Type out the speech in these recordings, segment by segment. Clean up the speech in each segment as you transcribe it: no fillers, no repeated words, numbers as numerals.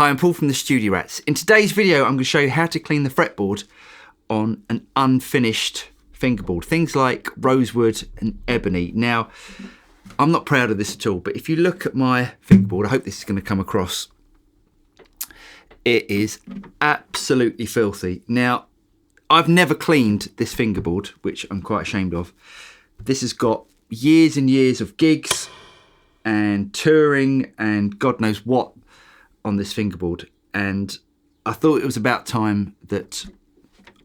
Hi, I'm Paul from the Studio Rats. In today's video, I'm going to show you how to clean the fretboard on an unfinished fingerboard. Things like Rosewood and Ebony. Now, I'm not proud of this at all, but if you look at my fingerboard, I hope this is going to come across. It is absolutely filthy. Now, I've never cleaned this fingerboard, which I'm quite ashamed of. This has got years and years of gigs and touring and God knows what on this fingerboard, and I thought it was about time that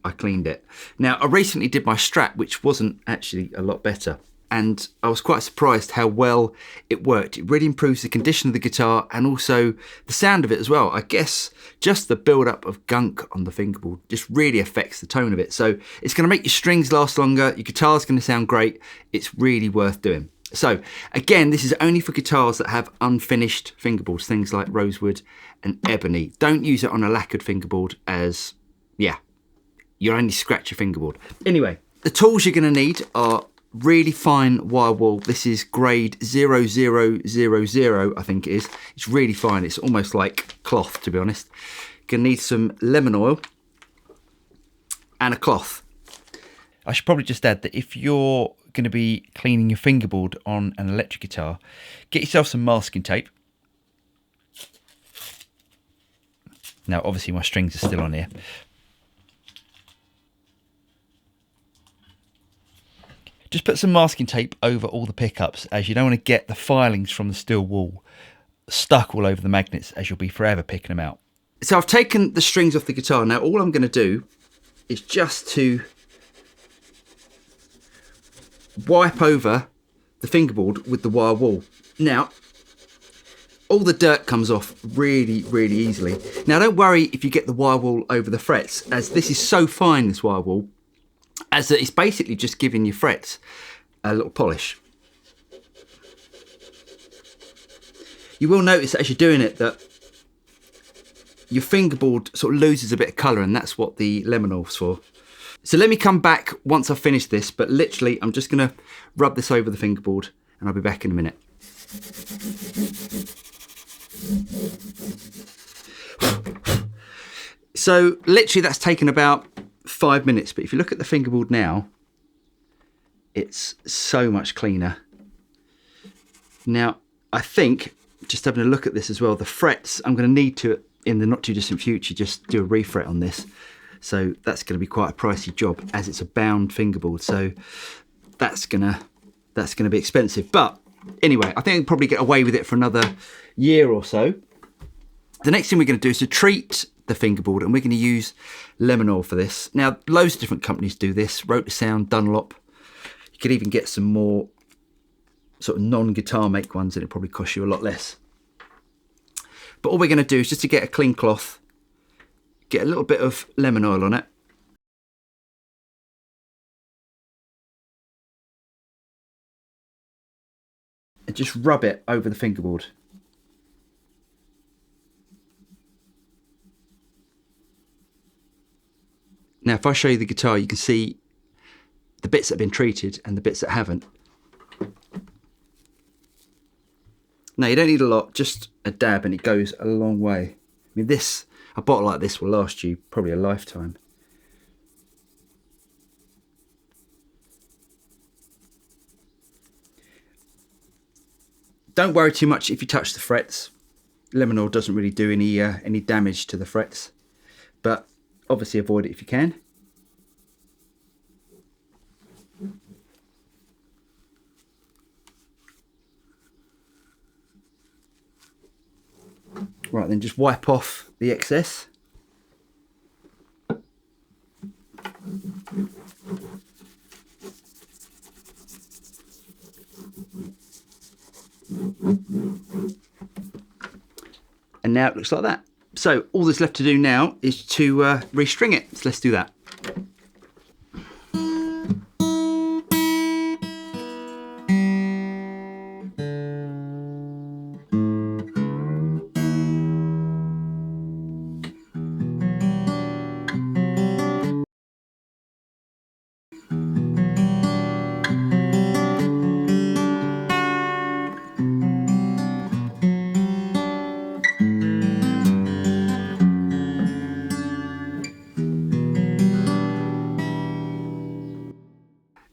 I cleaned it. Now, I recently did my Strat, which wasn't actually a lot better, and I was quite surprised how well it worked. It really improves the condition of the guitar and also the sound of it as well. I guess just the build-up of gunk on the fingerboard just really affects the tone of it. So it's going to make your strings last longer, your guitar's going to sound great. It's really worth doing. So again, this is only for guitars that have unfinished fingerboards, things like Rosewood and Ebony. Don't use it on a lacquered fingerboard, as, yeah, you'll only scratch your fingerboard. Anyway, the tools you're going to need are really fine wire wool. This is grade 0000, I think it is. It's really fine. It's almost like cloth, to be honest. You're going to need some lemon oil and a cloth. I should probably just add that if you're going to be cleaning your fingerboard on an electric guitar, get yourself some masking tape. Now, obviously my strings are still on here. Just put some masking tape over all the pickups, as you don't want to get the filings from the steel wool stuck all over the magnets, as you'll be forever picking them out. So I've taken the strings off the guitar. Now all I'm going to do is just to wipe over the fingerboard with the wire wool. Now, all the dirt comes off really, really easily. Now, don't worry if you get the wire wool over the frets, as this is so fine, this wire wool, as that it's basically just giving your frets a little polish. You will notice as you're doing it that your fingerboard sort of loses a bit of colour, and that's what the lemon oil's for. So let me come back once I've finished this, but literally I'm just going to rub this over the fingerboard and I'll be back in a minute. So literally that's taken about 5 minutes, but if you look at the fingerboard now, it's so much cleaner. Now, I think, just having a look at this as well, the frets, I'm going to need to, in the not too distant future, just do a refret on this. So that's going to be quite a pricey job, as it's a bound fingerboard. So that's gonna be expensive. But anyway, I think I'll probably get away with it for another year or so. The next thing we're going to do is to treat the fingerboard, and we're going to use lemon oil for this. Now, loads of different companies do this. Rotosound, Dunlop. You could even get some more sort of non-guitar make ones, and it'll probably cost you a lot less. But all we're going to do is just to get a clean cloth, get a little bit of lemon oil on it. And just rub it over the fingerboard. Now, if I show you the guitar, you can see the bits that have been treated and the bits that haven't. Now, you don't need a lot, just a dab, and it goes a long way. I mean, a bottle like this will last you probably a lifetime. Don't worry too much if you touch the frets. Lemon oil doesn't really do any damage to the frets, but obviously avoid it if you can. Right, then just wipe off the excess. And now it looks like that. So all that's left to do now is to restring it. So let's do that.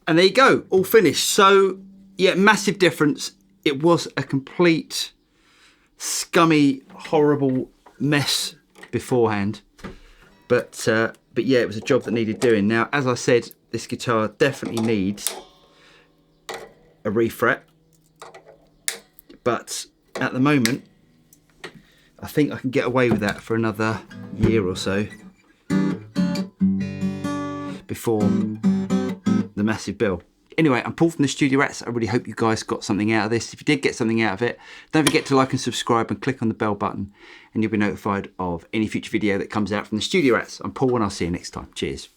And there you go, all finished. So yeah, massive difference. It was a complete scummy, horrible mess beforehand. But yeah, it was a job that needed doing. Now, as I said, this guitar definitely needs a refret. But at the moment, I think I can get away with that for another year or so before the massive bill. Anyway, I'm Paul from the Studio Rats. I really hope you guys got something out of this. If you did get something out of it, don't forget to like and subscribe and click on the bell button and you'll be notified of any future video that comes out from the Studio Rats. I'm Paul and I'll see you next time. Cheers.